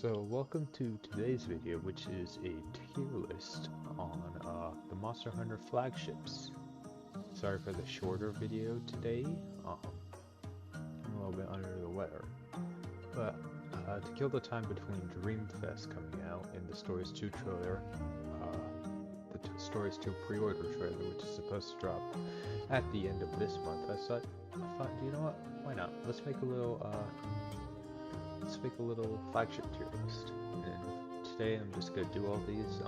So welcome to today's video, which is a tier list on the Monster Hunter flagships. Sorry for the shorter video today. I'm a little bit under the weather. But to kill the time between Dreamfest coming out and the Stories 2 trailer, the Stories 2 pre-order trailer, which is supposed to drop at the end of this month, I thought, you know what? Why not? Let's make a little flagship tier list. And today I'm just gonna do all these.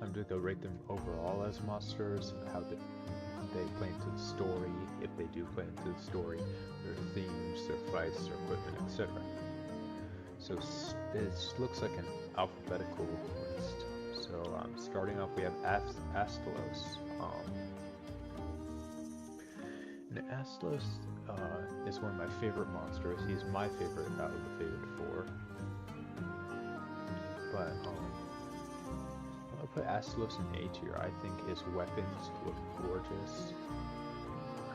I'm just gonna rate them overall as monsters, how they play into the story, if they do play into the story, their themes, their fights, their equipment, etc. So this looks like an alphabetical list. So starting off, we have Astalos. And Astalos is one of my favorite monsters. He's my favorite out of the favorite four. But I'm gonna put Astalos in A tier. I think his weapons look gorgeous.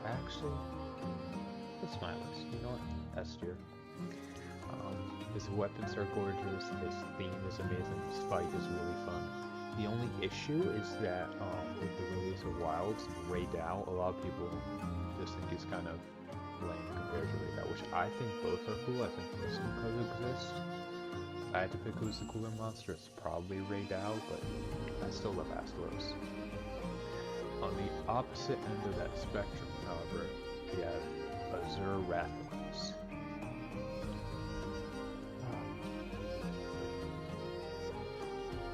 Actually, that's my list. You know what? S tier. His weapons are gorgeous. His theme is amazing. His fight is really fun. The only issue is that with the release of Wilds and Ray Dow, a lot of people just think he's kind of lame compared to Ray Dow, which I think both are cool. I think most coexist. If I had to pick who's the cooler monster, it's probably Ray Dow, but I still love Astalos. On the opposite end of that spectrum, however, we have Azure Rathalos.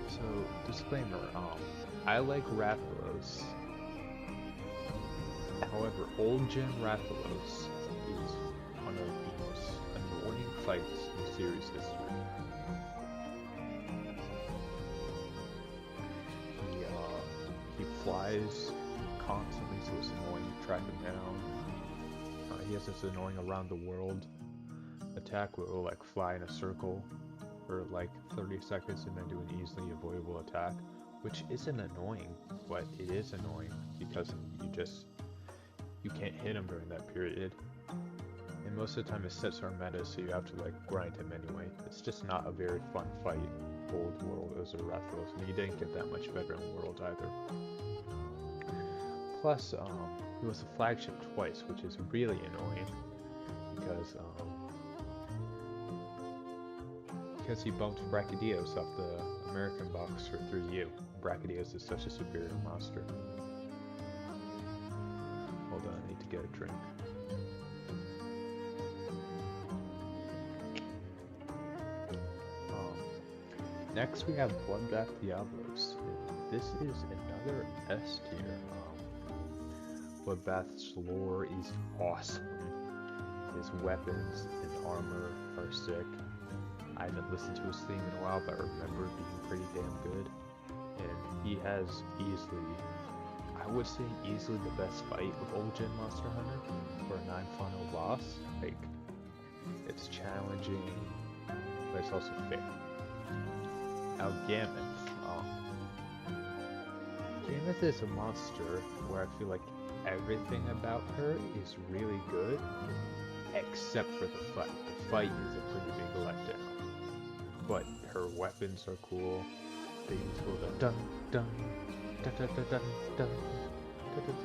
So, disclaimer, I like Rathalos. However, old gen Rathalos is one of the most annoying fights in series history. He flies constantly, so it's annoying to track him down. He has this annoying around the world attack where it will like fly in a circle for like 30 seconds and then do an easily avoidable attack, which isn't annoying, but it is annoying because you can't hit him during that period. And most of the time it sets our meta, so you have to like grind him anyway. It's just not a very fun fight. Old world as a Rathalos, and he didn't get that much better in World either. Plus, he was a flagship twice, which is really annoying because he bumped Brachydios off the American box for 3U. Brachydios is such a superior monster. Hold on, I need to get a drink. Next we have Bloodbath Diablos. This is another S tier. Bloodbath's lore is awesome. His weapons and armor are sick. I haven't listened to his theme in a while, but I remember it being pretty damn good. And he has I would say easily the best fight of old gen Monster Hunter for a 9-final boss. Like, it's challenging, but it's also fair. Now Gammoth. Gammoth is a monster where I feel like everything about her is really good, except for the fight. The fight is a pretty big letdown. But her weapons are cool. Things go dun dun dun dun dun dun dun dun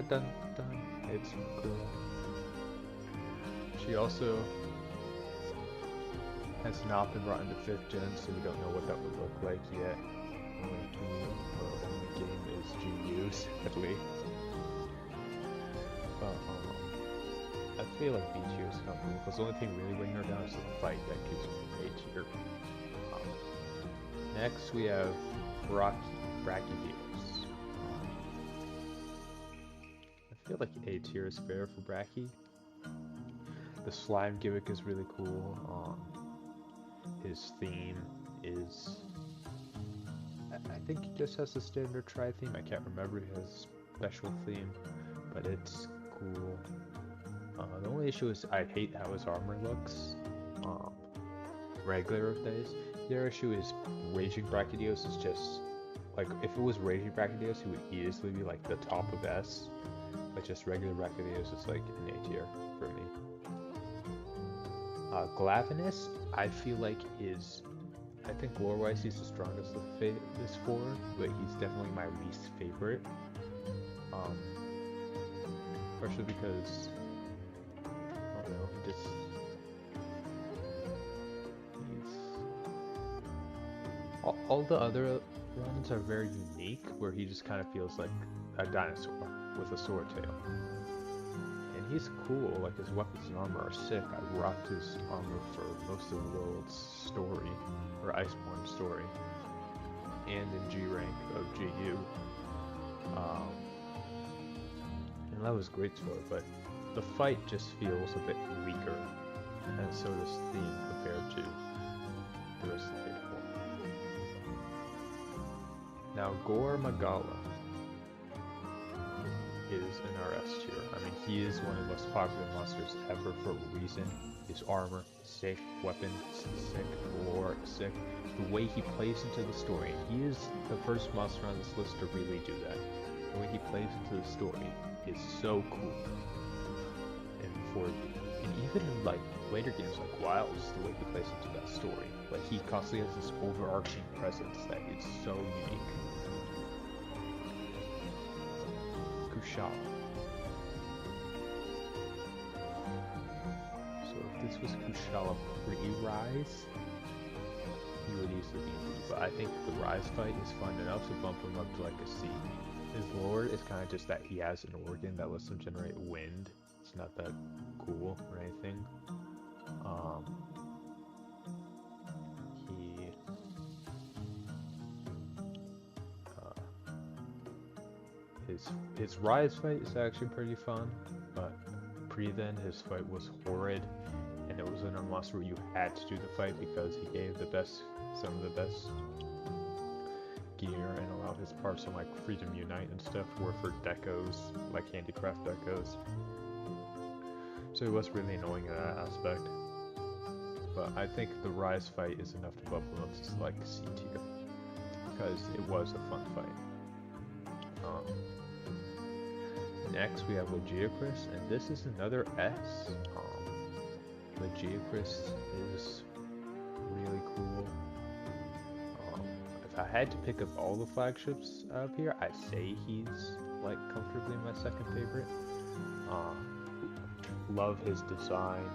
dun dun. It's cool. She also has not been brought into 5th gen, so we don't know what that would look like yet. The game is GUs, at least. But I feel like B tier is kind of cool, because the only thing really bringing her down is the fight that gives her A tier. Next we have Brachydios. I feel like A tier is fair for Brachy. The slime gimmick is really cool. His theme is... I think he just has the standard tri theme. I can't remember his special theme, but it's cool. The only issue is I hate how his armor looks. Regular days. The other issue is Raging Brachydios is just... Like, if it was Raging Brachydios, he would easily be like the top of S. but just regular Reckoning is just like an A tier for me. Glavenus, I feel like is, I think lore-wise he's the strongest of this four, but he's definitely my least favorite. Partially because, I don't know, he's all the other ones are very unique, where he just kind of feels like a dinosaur with a sword tail. And he's cool, like his weapons and armor are sick. I rocked his armor for most of the world's story, or Iceborne story, and in G rank of GU. And that was great for it, but the fight just feels a bit weaker, and so does Theme compared to the rest of the Fate 4. Now, Gore Magala is in our S tier. I mean, he is one of the most popular monsters ever for a reason. His armor is sick, weapons sick, lore sick. The way he plays into the story, he is the first monster on this list to really do that. The way he plays into the story is so cool. And even in like later games like Wilds, the way he plays into that story, like he constantly has this overarching presence that is so unique. Kushala. So if this was Kushala pre-Rise, he would easily be in B, but I think the Rise fight is fun enough to bump him up to like a C. His lore is kind of just that he has an organ that lets him generate wind. It's not that cool or anything. His Rise fight is actually pretty fun, but pre-then his fight was horrid, and it was in a monster where you had to do the fight because he gave some of the best gear, and a lot of his parts on like Freedom Unite and stuff were for decos, like handicraft decos. So it was really annoying in that aspect. But I think the Rise fight is enough to bump him up to like C tier, because it was a fun fight. Next we have Legiocris, and this is another S. Legiocris is really cool. If I had to pick up all the flagships up here, I'd say he's like comfortably my second favorite. Love his design.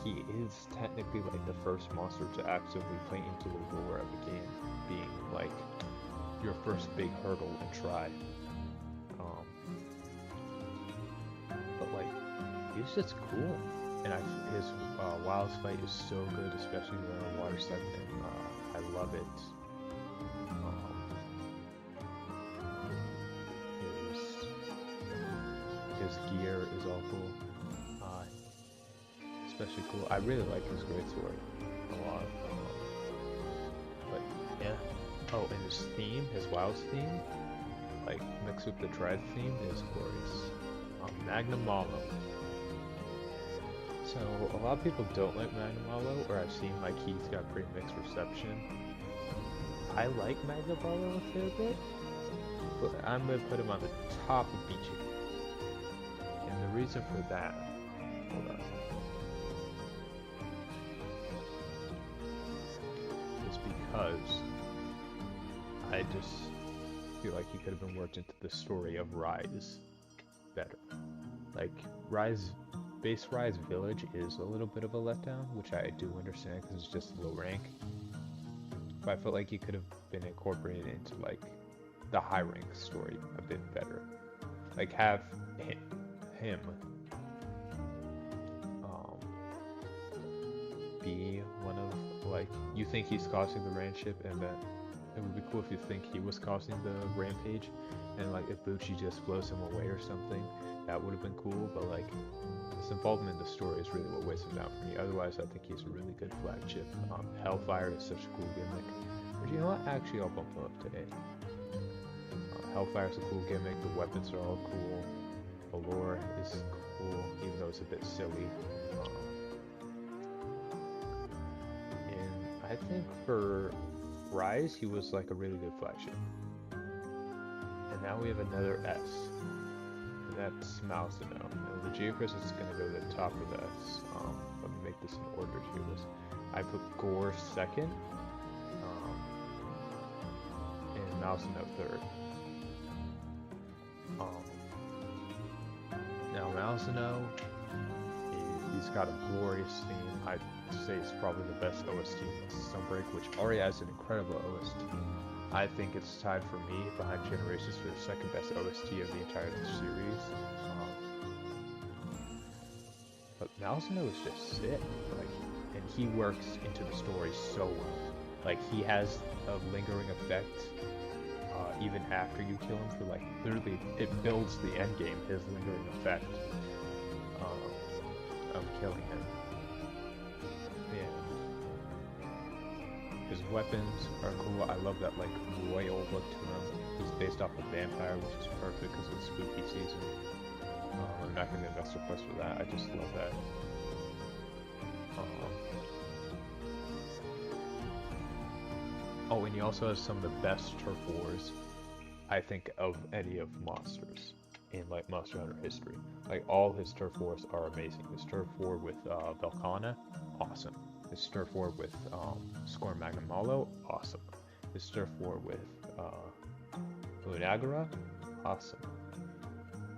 He is technically like the first monster to actively play into the lore of the game, being like your first big hurdle and try. But like, he's just cool, and his Wilds fight is so good, especially the water segment. I love it. His gear is awful. Especially cool. I really like his greatsword a lot. But yeah. Oh, and his theme, his Wilds theme, like mixed with the Tribe theme, is glorious. Magnum Malo. So a lot of people don't like Magnum Malo, or I've seen like he's got pretty mixed reception. I like Magnum Malo a fair bit, but I'm gonna put him on the top of B tier. And the reason for that, hold on, is because I just feel like he could have been worked into the story of Rise better. Like base Rise Village is a little bit of a letdown, which I do understand because it's just low rank. But I felt like he could have been incorporated into like the high rank story a bit better. Like have him be one of, like, you think he's causing the rampage, and that it would be cool if you think he was causing the rampage, and like if Bucci just blows him away or something, that would have been cool. But like his involvement in the story is really what weighs him down for me. Otherwise, I think he's a really good flagship. Hellfire is such a cool gimmick. But you know what? Actually, I'll bump him up today. Hellfire is a cool gimmick. The weapons are all cool. The lore is cool, even though it's a bit silly. And I think for Rise, he was like a really good flagship. And now we have another S. that's Malzeno. Now, the Geochris is going to go to the top of this. Let me make this in order to do this. I put Gore second, and Malzeno third. Now Malzeno, he's got a glorious theme. I'd say it's probably the best OST in Sunbreak, which already has an incredible OST. I think it's tied for me behind Generations for the second best OST of the entire series. But Malzeno is just sick, like, and he works into the story so well. Like, he has a lingering effect even after you kill him for, like, literally, it builds the end game, his lingering effect of killing him. And his weapons are cool. I love that, like, royal look to him. He's based off a vampire, which is perfect because it's spooky season. I'm not going to invest a plus for that. I just love that. Oh, and he also has some of the best turf wars, I think, of any of Monsters in, like, Monster Hunter history. Like, all his turf wars are amazing. His turf war with Velkhana, awesome. His turf war with Scorn Magnum Malo, awesome. His turf war with Lunagara, awesome.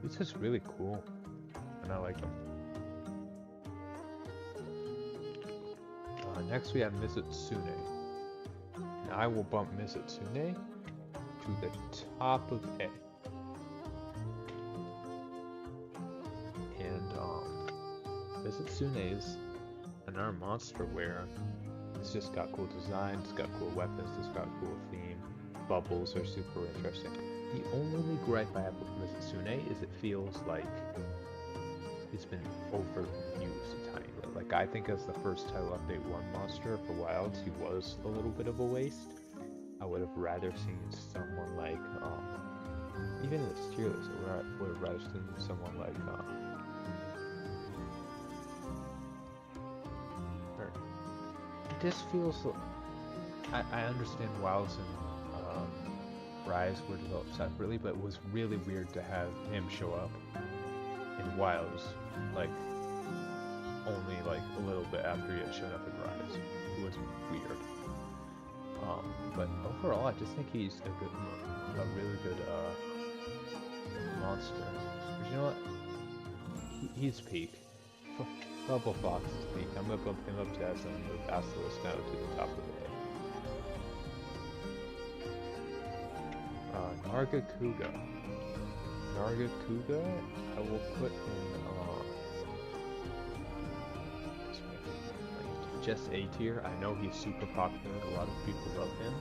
He's just really cool, and I like him. Next we have Mizutsune. And I will bump Mizutsune to the top of A. And Mizutsune is another monster where it's just got cool designs, it's got cool weapons, it's got a cool theme. Bubbles are super interesting. The only gripe I have with Mizutsune is it feels like it's been overused a tiny bit. Like, I think as the first title update 1 monster for Wilds, he was a little bit of a waste. I would have rather seen someone like, even in this tier list, I would have rather seen someone like, this feels, I understand Wilds and Rise were developed separately, but it was really weird to have him show up in Wilds, like, only like a little bit after he had shown up in Rise. It was weird. But overall, I just think he's a really good monster. But you know what? He's peak. Bubble Fox is peak. I'm gonna bump him up to S and move Asterisk now to the top of the A. Nargacuga. Nargacuga, I will put in just A tier. I know he's super popular, a lot of people love him,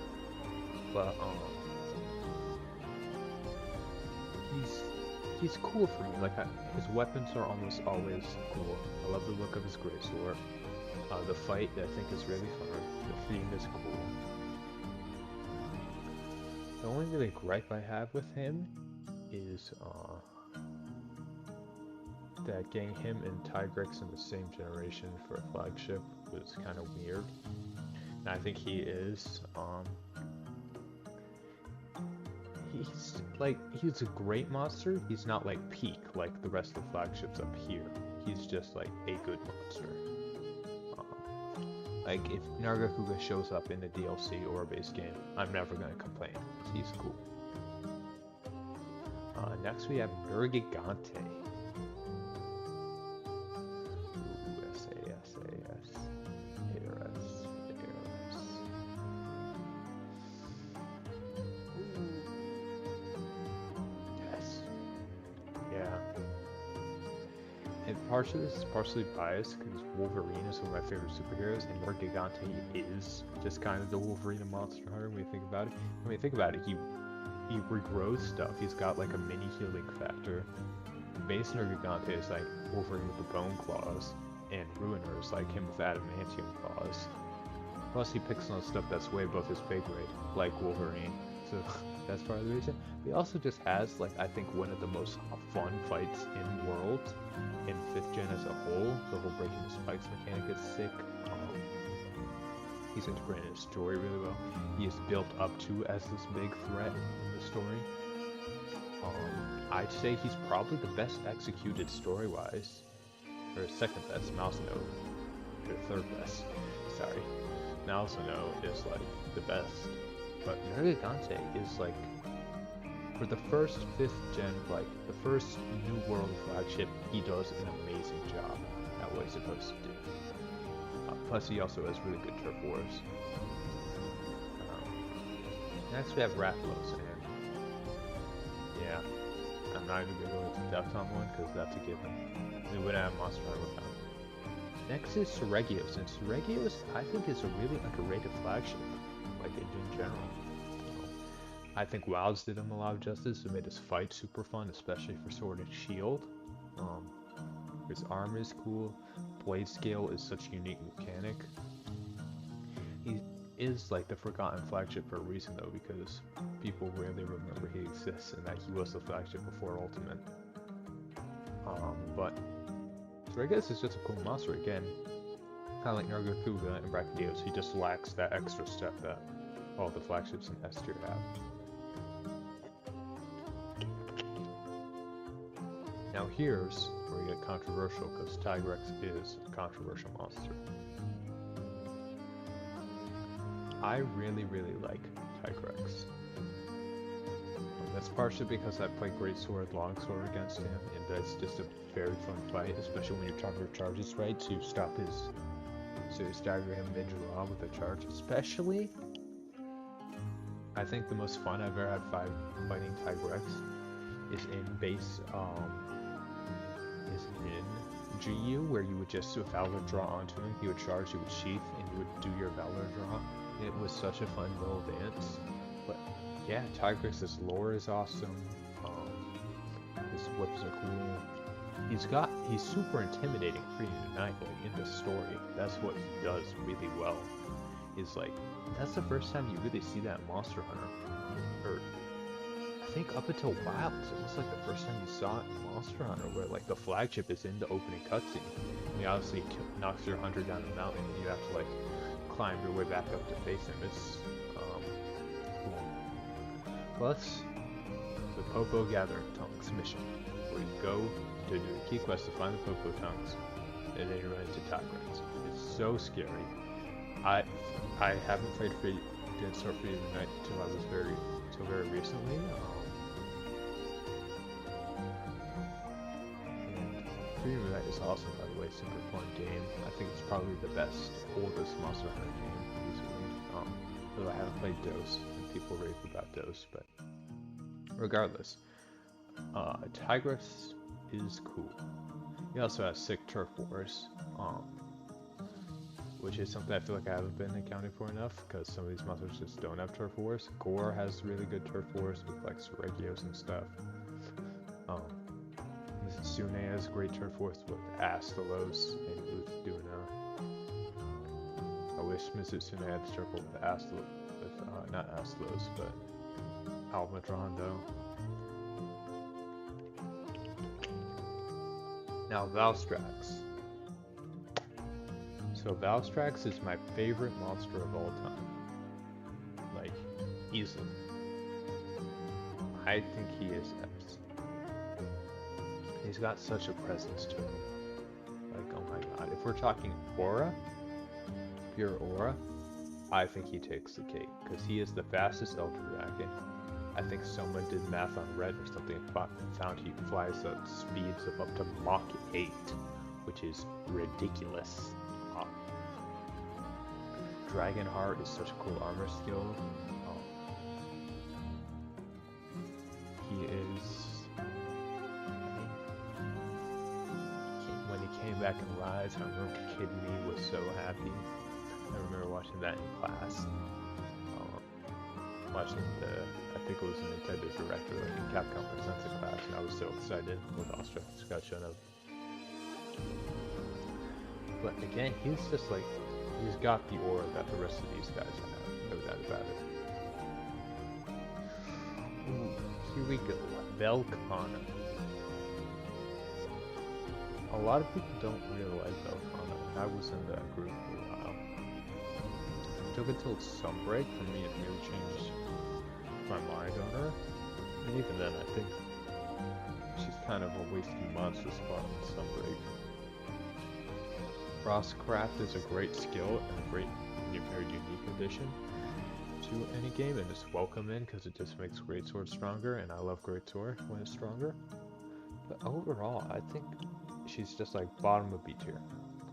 but he's cool for me. Like, his weapons are almost always cool. I love the look of his greatsword. The fight, I think, is really fun. The theme is cool. The only really gripe I have with him is that getting him and Tigrex in the same generation for a flagship was kind of weird. And I think he is, he's a great monster. He's not like peak like the rest of the flagships up here. He's just like a good monster. Like, if Nargacuga shows up in the DLC or a base game, I'm never gonna complain. He's cool. Next we have Nergigante. Partially, this is partially biased because Wolverine is one of my favorite superheroes, and Nergigante is just kind of the Wolverine of Monster Hunter when you think about it. He regrows stuff. He's got like a mini healing factor. Base Nergigante is like Wolverine with the bone claws, and Ruiner is like him with adamantium claws. Plus, he picks on stuff that's way above his pay grade, like Wolverine. So that's part of the reason. But he also just has, like, I think one of the most fun fights in World, in 5th gen as a whole. The whole breaking the spikes mechanic is sick. He's integrated his story really well. He is built up to as this big threat in the story. I'd say he's probably the best executed story-wise, or second best. Mouse Note, or third best. Sorry, Mouse Note is like the best, but Nargigante is like, for the first 5th gen, like the first New World flagship, he does an amazing job at what he's supposed to do. Plus, he also has really good turf wars. Next, we have Rathalos, and yeah, I'm not even gonna go into depth on one because that's a given. We would have Monster Hunter without him. Next is Seregios, and Seregios I think is a really underrated flagship, like in general. I think WoW's did him a lot of justice. It made his fight super fun, especially for Sword and Shield. His armor is cool. Blade scale is such a unique mechanic. He is like the forgotten flagship for a reason though, because people rarely remember he exists and that he was the flagship before Ultimate. But Seregios is just a cool monster again. Kind of like Nargacuga and Brachydios, he just lacks that extra step that all the flagships in S tier have. Now here's where we get controversial, because Tigrex is a controversial monster. I really like Tigrex. That's partially because I play Greatsword, Longsword against him, and that's just a very fun fight, especially when your target charges right to stop his, so you stagger him mid-draw with a charge. Especially, I think the most fun I've ever had fighting Tigrex is in base, is in GU, where you would just Valor draw onto him, he would charge, you would sheath, and you would do your Valor draw. It was such a fun little dance. But yeah, Tigrex's lore is awesome. His whips are cool. He's super intimidating for you tonight, like in the story. That's what he does really well. Is like, that's the first time you really see that Monster Hunter. Or I think up until Wilds, it was like the first time you saw it in Monster Hunter, where like the flagship is in the opening cutscene. I mean, obviously knocks your hunter down the mountain, and you have to like climb your way back up to face him. It's cool. Plus, the Popo Gathering Tongues mission, where you go to do a key quest to find the Popo Tongues, and then you run into Tigrex. It's so scary. I haven't played Free, didn't start Freedom Unite until very recently. And Freedom Unite is awesome, by the way. Super fun game. I think it's probably the best, oldest Monster Hunter game recently. Though I haven't played Dose, and people rave about Dose, but regardless, Tigrex is cool. He also has sick turf wars, which is something I feel like I haven't been accounting for enough, because some of these monsters just don't have turf wars. Gore has really good turf wars with like Seregios and stuff. Mizitsune has great turf wars with Astalos and with Duna. I wish Mizitsune had turf war with Astalos, not Astalos, but Almatron though. Now Valstrax. So Valstrax is my favorite monster of all time. Like, easily. I think he is epic. He's got such a presence to him. Like, oh my god. If we're talking aura, pure aura, I think he takes the cake. Because he is the fastest Elder Dragon. I think someone did math on Red or something and found he flies at speeds of up to Mach 8, which is ridiculous. Dragonheart is such a cool armor skill. He is... when he came back in Rise, I remember Kid Me was so happy. I remember watching that in class. Watching the, I think it was a Nintendo Direct or like a Capcom Presents class, and I was so excited when Valstrax got shown up. But again, he's just like, he's got the aura that the rest of these guys have, no doubt about it. Ooh, here we go, Velkhana. A lot of people don't really like Velkhana. I was in that group for a while. It took until Sunbreak for me to really change my mind on her. And even then, I think she's kind of a wasted monster spot in some break. Crosscraft is a great skill and a great, very unique addition to any game, and it's welcome in because it just makes Greatsword stronger, and I love Greatsword when it's stronger. But overall, I think she's just like bottom of B tier.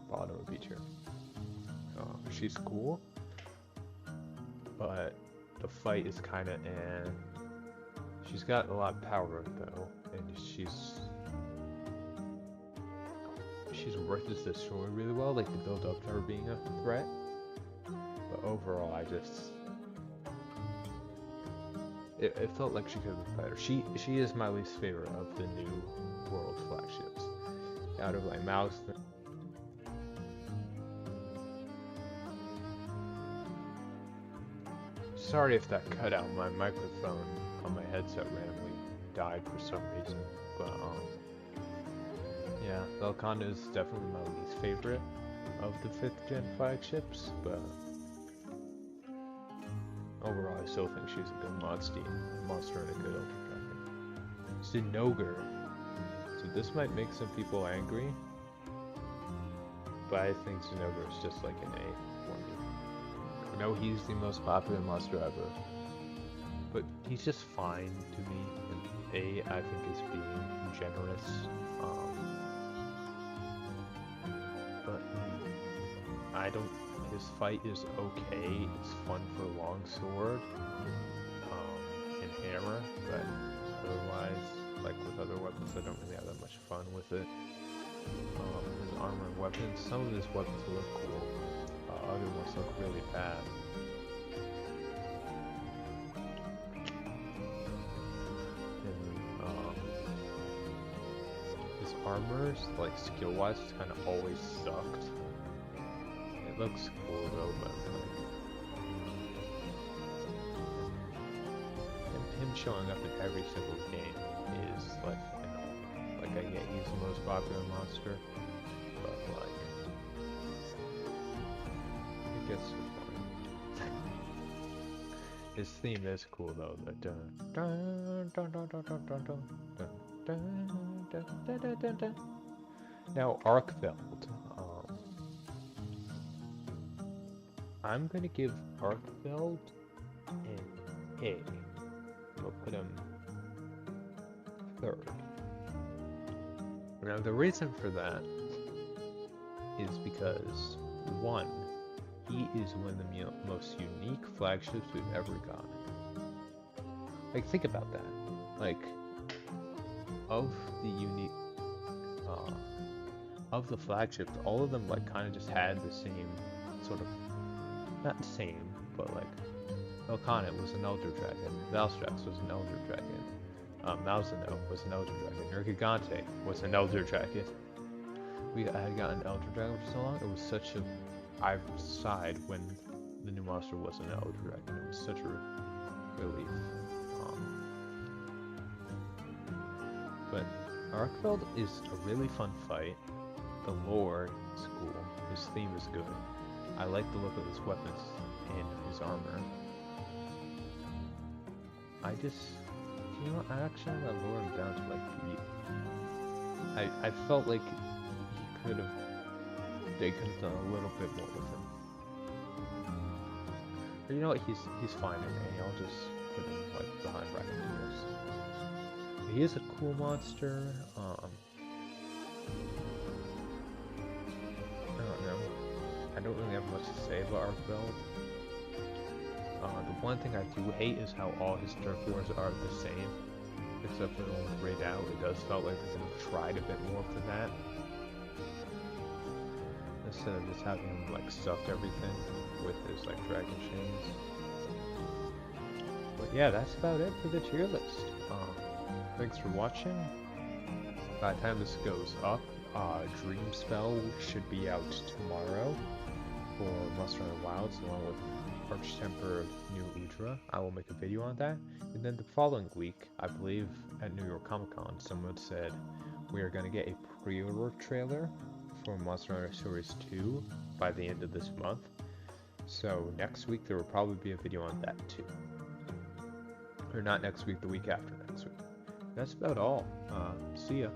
Bottom of B tier. She's cool, but the fight is kind of She's got a lot of power though, and she's worked this story really well, like the build up to her being a threat. But overall, it felt like she could have been better. She is my least favorite of the new world flagships. Out of like Mouse. Sorry if that cut out. My microphone on my headset randomly died for some reason. But yeah, Velkhana is definitely my least favorite of the 5th gen flagships, but overall I still think she's a good monster and a good Ultra Dragon. Zinogre. So this might make some people angry, but I think Zinogre is just like an A for me. I know he's the most popular monster ever, but he's just fine to me. And A, I think, is being generous. But I don't. His fight is okay. It's fun for Longsword and Hammer, but otherwise, like with other weapons, I don't really have that much fun with it. His armor and weapons. Some of his weapons look cool. Other ones look really bad. His armors, like skill-wise, kind of always sucked. It looks cool though, but him showing up in every single game is like, like I get he's the most popular monster, but like it gets to the point. His theme is cool though. The dun dun dun dun dun dun dun dun dun dun dun dun dun dun. Now Arkfeld. I'm gonna give Arkfeld an A. We'll put him 3rd. Now the reason for that is because 1, he is one of the most unique flagships we've ever gotten. Like, think about that. Like, of the unique, of the flagships, all of them like kind of just had the same sort of, not the same, but like, Velkhana was an Elder Dragon, Valstrax was an Elder Dragon, Malzeno was an Elder Dragon, Nergigante was an Elder Dragon. I had gotten Elder Dragon for so long, it was such a, I sighed when the new monster was an Elder Dragon. It was such a relief. But Arkfeld is a really fun fight. The lore is cool. His theme is good. I like the look of his weapons and his armor. I just, you know, I actually want to lower him down to like B. I felt like they could have done a little bit more with him. But you know what, he's fine in A. I'll just put him like behind Raccoonus. He is a cool monster. I don't know. I don't really have much to say about Arkfeld. The one thing I do hate is how all his turf wars are the same, except for the one with Raid Out. It does feel like they could have tried a bit more for that, instead of just having him like suck everything with his like dragon chains. But yeah, that's about it for the tier list. Thanks for watching. By the time this goes up, Dream Spell should be out tomorrow for Monster Hunter Wilds, along with Archtemper New Udra. I will make a video on that. And then the following week, I believe at New York Comic Con, someone said we are going to get a pre-order trailer for Monster Hunter Stories 2 by the end of this month. So next week there will probably be a video on that too. Or not next week, the week after next week. that's about all. See ya.